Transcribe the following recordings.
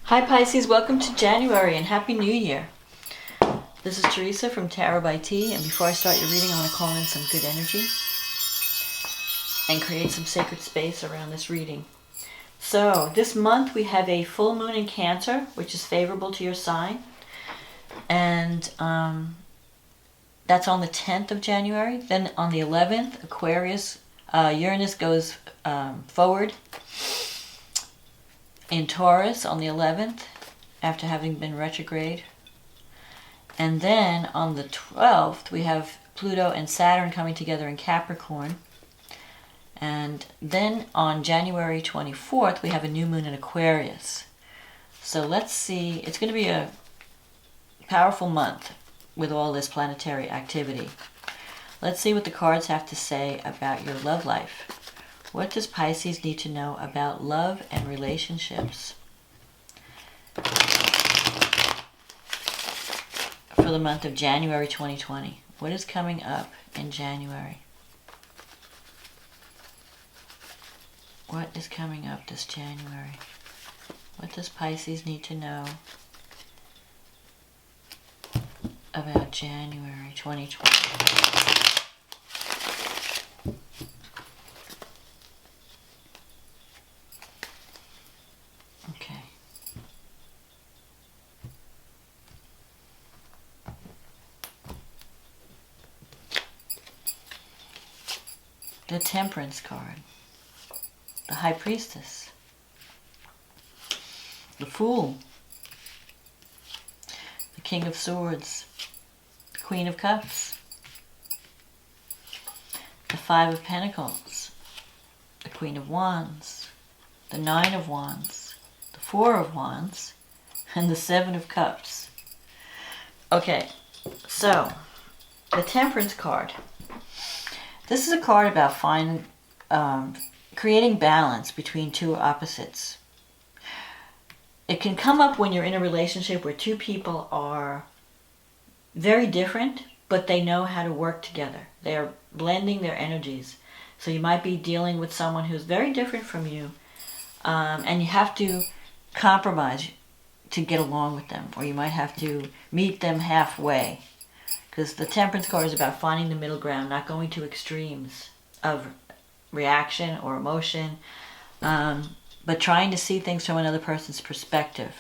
Hi Pisces, welcome to January and Happy New Year. This is Teresa from Tarot-Waite, and before I start your reading I want to call in some good energy and create some sacred space around this reading. So this month we have a full moon in Cancer, which is favorable to your sign, and that's on the 10th of January. Then on the 11th, Aquarius, Uranus goes forward in Taurus on the 11th, after having been retrograde. And then on the 12th, we have Pluto and Saturn coming together in Capricorn. And then on January 24th, we have a new moon in Aquarius. So let's see, it's going to be a powerful month with all this planetary activity. Let's see what the cards have to say about your love life. What does Pisces need to know about love and relationships for the month of January 2020? What is coming up in January? What is coming up this January? What does Pisces need to know about January 2020? Okay. The Temperance card. The High Priestess. The Fool. The King of Swords. The Queen of Cups. The Five of Pentacles. The Queen of Wands. The Nine of Wands. The Four of Wands. And the Seven of Cups. Okay, so the Temperance card. This is a card about creating balance between two opposites. It can come up when you're in a relationship where two people are very different, but they know how to work together. They're blending their energies. So you might be dealing with someone who's very different from you, and you have to compromise to get along with them, or you might have to meet them halfway. Because the Temperance card is about finding the middle ground, not going to extremes of reaction or emotion, but trying to see things from another person's perspective.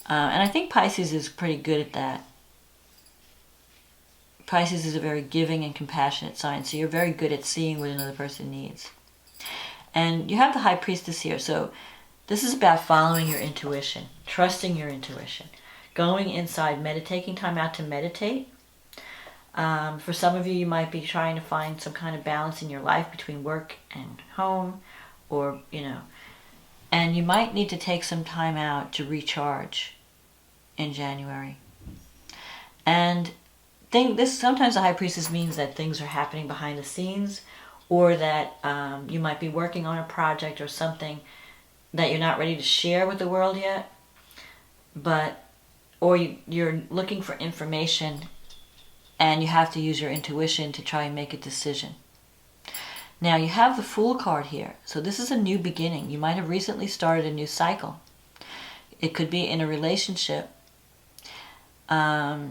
And I think Pisces is pretty good at that. Pisces is a very giving and compassionate sign, so you're very good at seeing what another person needs. And you have the High Priestess here, so this is about following your intuition, trusting your intuition, going inside, taking time out to meditate. For some of you, you might be trying to find some kind of balance in your life between work and home, or, and you might need to take some time out to recharge in January. And sometimes the High Priestess means that things are happening behind the scenes, or that you might be working on a project or something that you're not ready to share with the world yet, or you're looking for information and you have to use your intuition to try and make a decision. Now you have the Fool card here, so this is a new beginning. You might have recently started a new cycle. It could be in a relationship that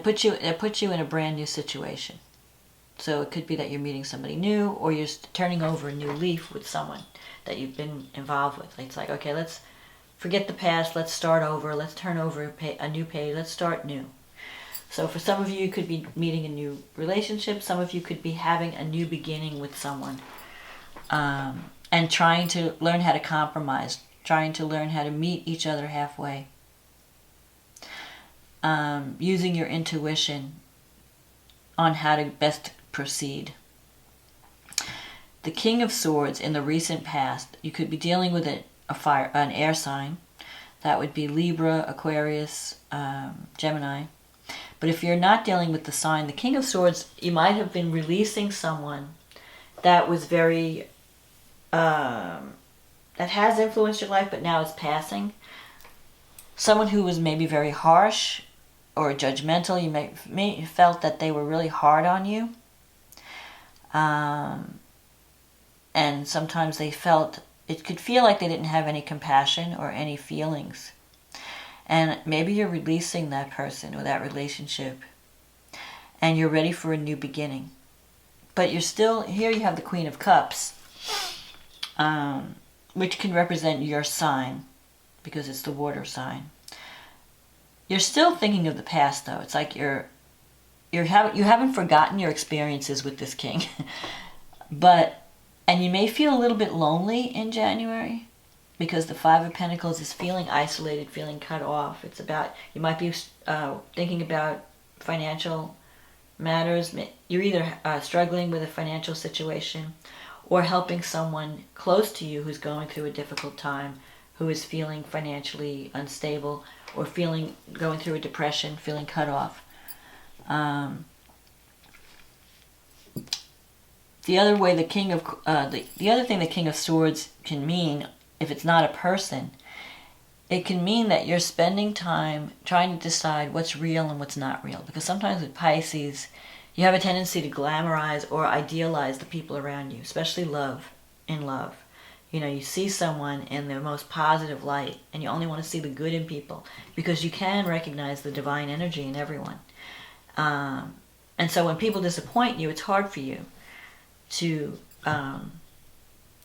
puts you in a brand new situation. So it could be that you're meeting somebody new, or you're turning over a new leaf with someone that you've been involved with. It's like, okay, let's forget the past, let's start over, let's turn over a new page, let's start new. So for some of you, you could be meeting a new relationship. Some of you could be having a new beginning with someone, and trying to learn how to compromise, trying to learn how to meet each other halfway, using your intuition on how to best proceed. The King of Swords in the recent past, you could be dealing with an air sign. That would be Libra, Aquarius, Gemini. But if you're not dealing with the sign, the King of Swords, you might have been releasing someone that was very, that has influenced your life, but now it's passing. Someone who was maybe very harsh or judgmental. You may felt that they were really hard on you. And sometimes they felt it could feel like they didn't have any compassion or any feelings. And maybe you're releasing that person or that relationship, and you're ready for a new beginning. But you're still, here you have the Queen of Cups, which can represent your sign, because it's the water sign. You're still thinking of the past, though. It's like you haven't forgotten your experiences with this king. And you may feel a little bit lonely in January, because the Five of Pentacles is feeling isolated, feeling cut off. It's about, you might be thinking about financial matters. You're either struggling with a financial situation or helping someone close to you who's going through a difficult time, who is feeling financially unstable or going through a depression, feeling cut off. The other way the other thing the King of Swords can mean, if it's not a person, it can mean that you're spending time trying to decide what's real and what's not real. Because sometimes with Pisces, you have a tendency to glamorize or idealize the people around you, especially in love. You know, you see someone in their most positive light, and you only want to see the good in people, because you can recognize the divine energy in everyone. And so when people disappoint you, it's hard for you to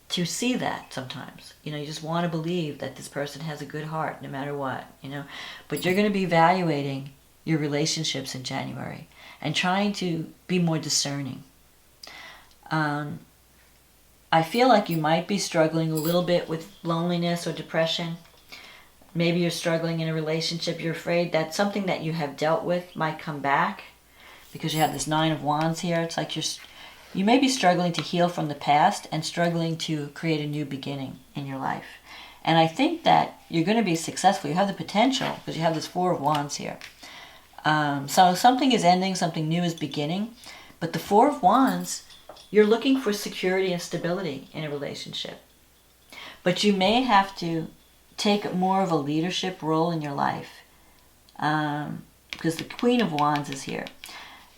see that sometimes. You know, you just want to believe that this person has a good heart no matter what, you know. But you're going to be evaluating your relationships in January and trying to be more discerning. I feel like you might be struggling a little bit with loneliness or depression. Maybe you're struggling in a relationship. You're afraid that something that you have dealt with might come back, because you have this Nine of Wands here. It's like you may be struggling to heal from the past and struggling to create a new beginning in your life. And I think that you're going to be successful. You have the potential, because you have this Four of Wands here. So something is ending, something new is beginning. But the Four of Wands, you're looking for security and stability in a relationship. But you may have to take more of a leadership role in your life, because the Queen of Wands is here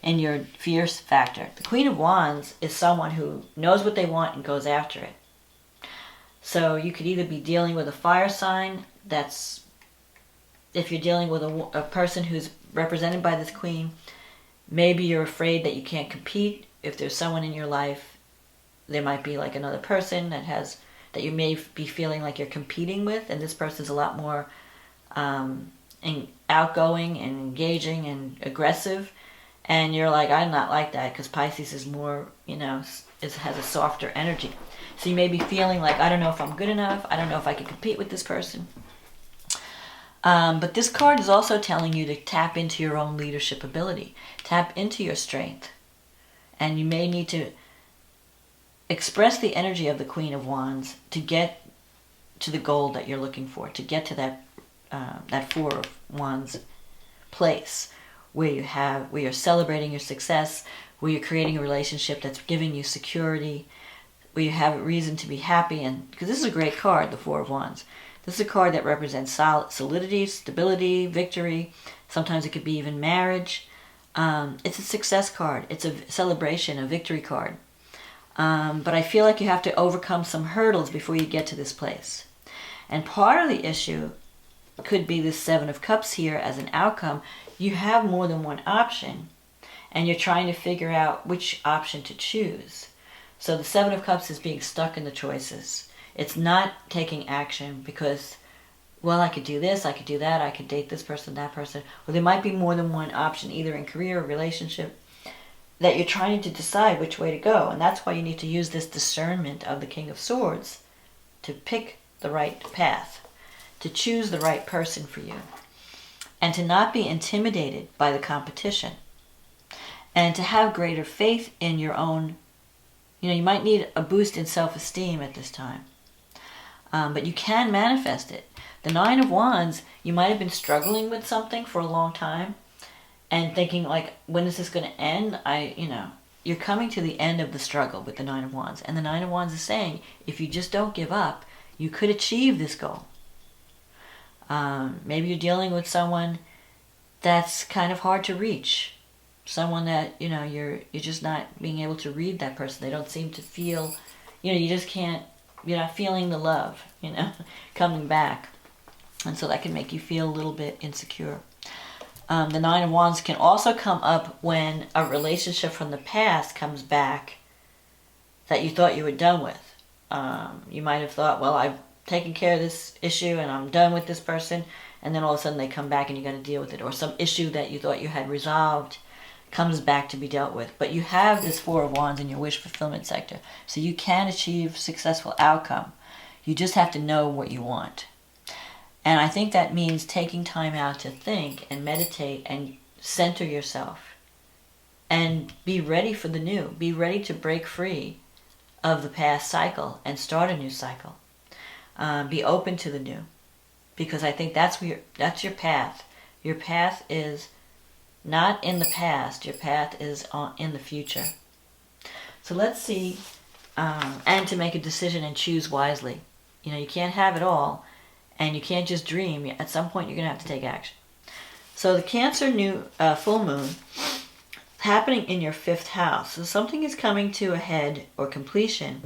in your fierce factor. The Queen of Wands is someone who knows what they want and goes after it. So you could either be dealing with a fire sign. That's, if you're dealing with a person who's represented by this queen, maybe you're afraid that you can't compete. If there's someone in your life, there might be like another person that you may be feeling like you're competing with, and this person's a lot more outgoing and engaging and aggressive, and you're like, I'm not like that, because Pisces is more, has a softer energy. So you may be feeling like, I don't know if I'm good enough, I don't know if I can compete with this person. But this card is also telling you to tap into your own leadership ability, tap into your strength. And you may need to express the energy of the Queen of Wands to get to the goal that you're looking for, to get to that Four of Wands place where you're celebrating your success, where you're creating a relationship that's giving you security, where you have a reason to be happy. And because this is a great card, the Four of Wands. This is a card that represents solidity, stability, victory. Sometimes it could be even marriage. It's a success card. It's a celebration, a victory card. But I feel like you have to overcome some hurdles before you get to this place. And part of the issue could be this Seven of Cups here as an outcome. You have more than one option, and you're trying to figure out which option to choose. So the Seven of Cups is being stuck in the choices. It's not taking action because, well, I could do this, I could do that, I could date this person, that person. Or there might be more than one option, either in career or relationship, that you're trying to decide which way to go. And that's why you need to use this discernment of the King of Swords to pick the right path, to choose the right person for you, and to not be intimidated by the competition, and to have greater faith in your own. You might need a boost in self-esteem at this time, but you can manifest it. The Nine of Wands, you might have been struggling with something for a long time and thinking like, when is this going to end? You're coming to the end of the struggle with the Nine of Wands. And the Nine of Wands is saying, if you just don't give up, you could achieve this goal. Maybe you're dealing with someone that's kind of hard to reach. Someone that, you're just not being able to read that person. They don't seem to feel, you just can't you're not feeling the love, coming back. And so that can make you feel a little bit insecure. The Nine of Wands can also come up when a relationship from the past comes back that you thought you were done with. You might have thought, well, I've taken care of this issue and I'm done with this person, and then all of a sudden they come back and you got to deal with it. Or some issue that you thought you had resolved comes back to be dealt with. But you have this Four of Wands in your wish fulfillment sector, so you can achieve successful outcome. You just have to know what you want. And I think that means taking time out to think and meditate and center yourself and be ready for the new. Be ready to break free of the past cycle and start a new cycle. Be open to the new, because I think that's your path. Your path is not in the past. Your path is in the future. So let's see, and to make a decision and choose wisely. You can't have it all. And you can't just dream. At some point, you're going to have to take action. So the Cancer new full moon happening in your 5th house. So something is coming to a head or completion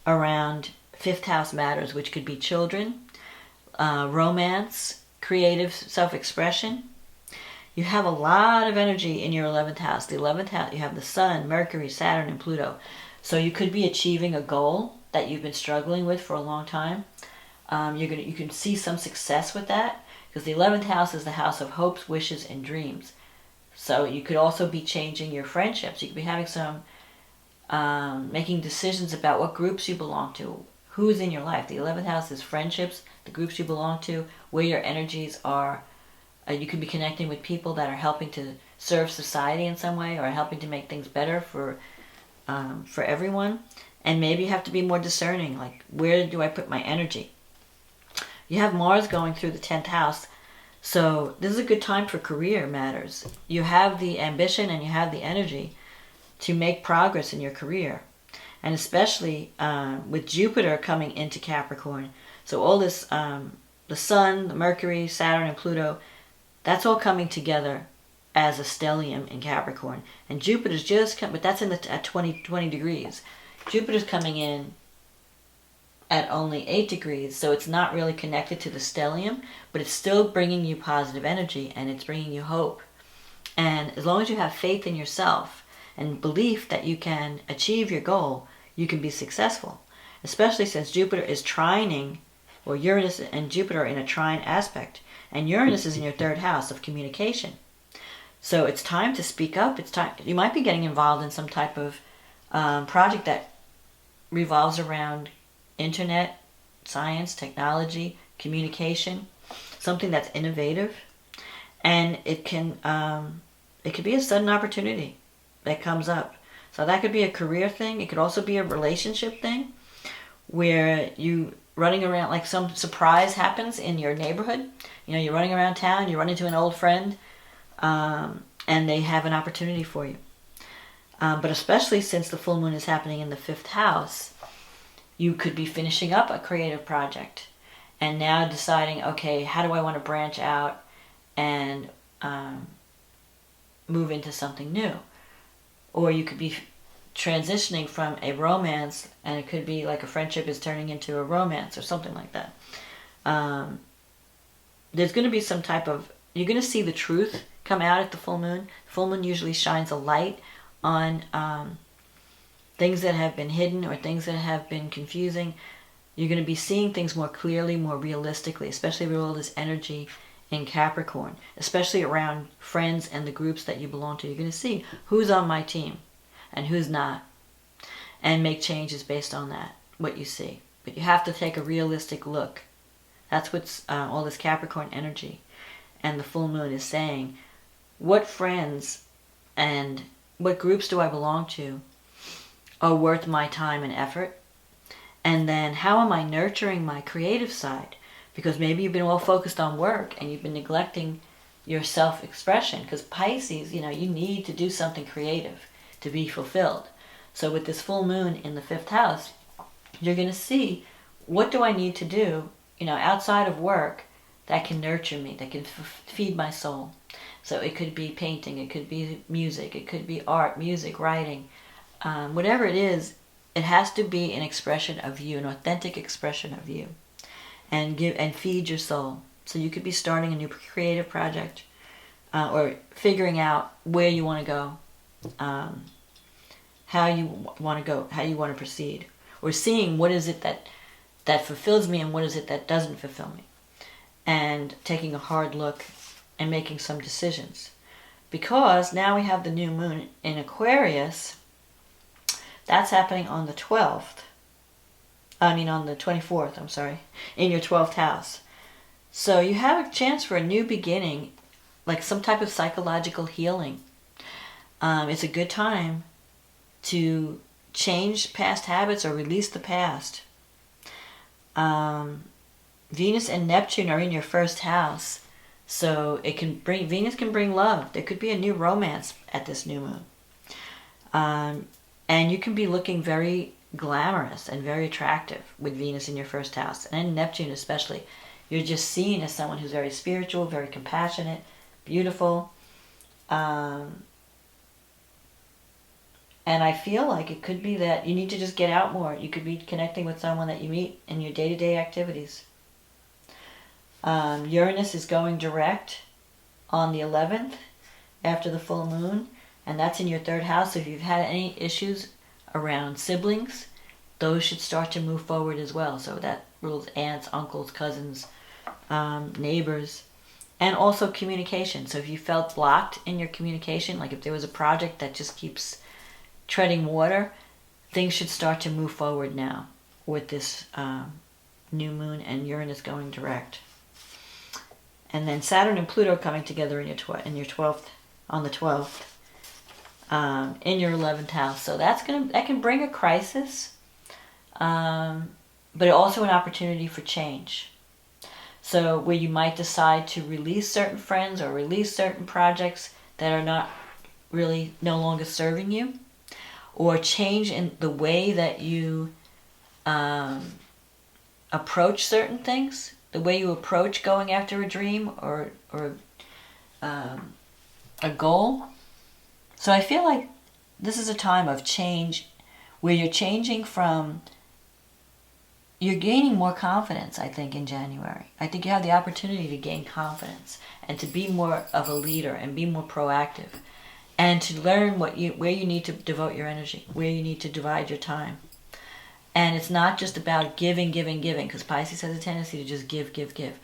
around 5th house matters, which could be children, romance, creative self-expression. You have a lot of energy in your 11th house. The 11th house, you have the Sun, Mercury, Saturn, and Pluto. So you could be achieving a goal that you've been struggling with for a long time. You can see some success with that, because the 11th house is the house of hopes, wishes, and dreams. So you could also be changing your friendships. You could be having some, making decisions about what groups you belong to, who's in your life. The 11th house is friendships, the groups you belong to, where your energies are. You could be connecting with people that are helping to serve society in some way, or helping to make things better for everyone. And maybe you have to be more discerning, like, where do I put my energy? You have Mars going through the 10th house, so this is a good time for career matters. You have the ambition and you have the energy to make progress in your career. And especially with Jupiter coming into Capricorn. So all this, the Sun, the Mercury, Saturn, and Pluto, that's all coming together as a stellium in Capricorn. And Jupiter's just but that's at 20 degrees. Jupiter's coming in at only 8 degrees, so it's not really connected to the stellium, but it's still bringing you positive energy, and it's bringing you hope. And as long as you have faith in yourself and belief that you can achieve your goal, you can be successful. Especially since Jupiter is trining, or Uranus and Jupiter are in a trine aspect, and Uranus is in your 3rd house of communication. So it's time to speak up. It's time. You might be getting involved in some type of project that revolves around internet, science, technology, communication, something that's innovative, and it can be a sudden opportunity that comes up. So that could be a career thing. It could also be a relationship thing, where you running around, like some surprise happens in your neighborhood. You're running around town, you run into an old friend, and they have an opportunity for you. But especially since the full moon is happening in the 5th house, you could be finishing up a creative project and now deciding, okay, how do I want to branch out and move into something new? Or you could be transitioning from a romance, and it could be like a friendship is turning into a romance or something like that. There's going to be some type of, you're going to see the truth come out at the full moon. The full moon usually shines a light on things that have been hidden or things that have been confusing. You're going to be seeing things more clearly, more realistically, especially with all this energy in Capricorn, especially around friends and the groups that you belong to. You're going to see who's on my team and who's not, and make changes based on that, what you see. But you have to take a realistic look. That's what's all this Capricorn energy and the full moon is saying. What friends and what groups do I belong to are worth my time and effort? And then how am I nurturing my creative side? Because maybe you've been all focused on work and you've been neglecting your self-expression. Because Pisces, you need to do something creative to be fulfilled. So with this full moon in the 5th house, you're going to see, what do I need to do, outside of work that can nurture me, that can feed my soul. So it could be painting, it could be music, it could be art, music, writing, whatever it is it has to be an expression of you, an authentic expression of you, and give and feed your soul. So you could be starting a new creative project, or figuring out where you want to go, how you want to go, how you want to proceed, or seeing what is it that fulfills me and what is it that doesn't fulfill me, and taking a hard look and making some decisions. Because now we have the new moon in Aquarius. That's happening on the 12th. On the 24th, I'm sorry, in your 12th house. So you have a chance for a new beginning, like some type of psychological healing. It's a good time to change past habits or release the past. Venus and Neptune are in your first house, so Venus can bring love. There could be a new romance at this new moon. And you can be looking very glamorous and very attractive with Venus in your first house, and Neptune especially. You're just seen as someone who's very spiritual, very compassionate, beautiful. And I feel like it could be that you need to just get out more. You could be connecting with someone that you meet in your day-to-day activities. Uranus is going direct on the 11th after the full moon, and that's in your third house. So if you've had any issues around siblings, those should start to move forward as well. So that rules aunts, uncles, cousins, neighbors, and also communication. So if you felt blocked in your communication, like if there was a project that just keeps treading water, things should start to move forward now with this new moon and Uranus going direct. And then Saturn and Pluto coming together in your 12th, on the 12th, in your 11th house. So that can bring a crisis, but also an opportunity for change. So where you might decide to release certain friends or release certain projects that are not really no longer serving you, or change in the way that you approach certain things, the way you approach going after a dream or a goal. So I feel like this is a time of change where you're changing from, you're gaining more confidence, I think, in January. I think you have the opportunity to gain confidence and to be more of a leader and be more proactive, and to learn where you need to devote your energy, where you need to divide your time. And it's not just about giving, because Pisces has a tendency to just give.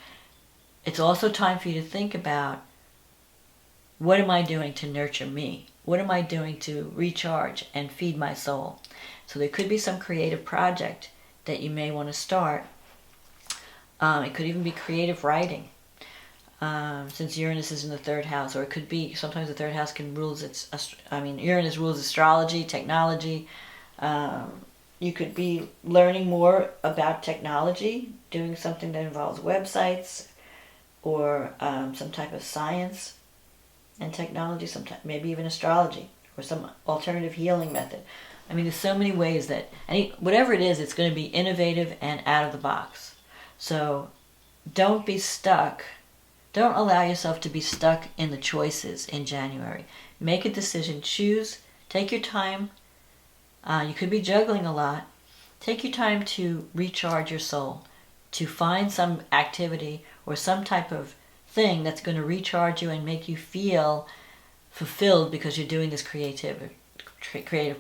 It's also time for you to think about, what am I doing to nurture me? What am I doing to recharge and feed my soul? So there could be some creative project that you may want to start. It could even be creative writing, since Uranus is in the third house. Or it could be, sometimes the third house Uranus rules astrology, technology. You could be learning more about technology, doing something that involves websites, or some type of science and technology, maybe even astrology, or some alternative healing method. I mean, there's so many ways that, whatever it is, it's going to be innovative and out of the box. So don't be stuck. Don't allow yourself to be stuck in the choices in January. Make a decision. Choose. Take your time. You could be juggling a lot. Take your time to recharge your soul, to find some activity or some type of thing that's going to recharge you and make you feel fulfilled because you're doing this creative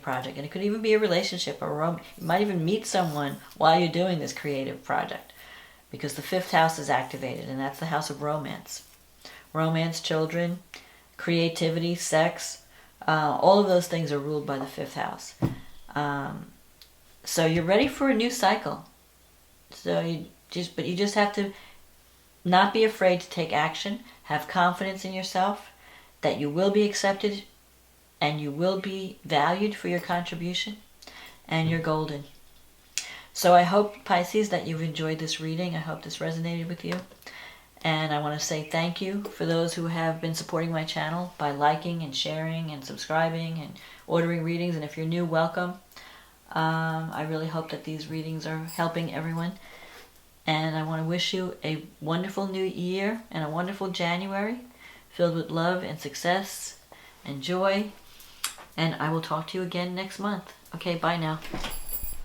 project. And it could even be a relationship or you might even meet someone while you're doing this creative project, because the 5th house is activated, and that's the house of romance. Romance, children, creativity, sex, all of those things are ruled by the 5th house. So you're ready for a new cycle. So you just have to not be afraid to take action. Have confidence in yourself that you will be accepted and you will be valued for your contribution, and you're golden. So I hope, Pisces, that you've enjoyed this reading. I hope this resonated with you. And I want to say thank you for those who have been supporting my channel by liking and sharing and subscribing and ordering readings. And if you're new, welcome. I really hope that these readings are helping everyone. And I want to wish you a wonderful new year and a wonderful January filled with love and success and joy. And I will talk to you again next month. Okay, bye now.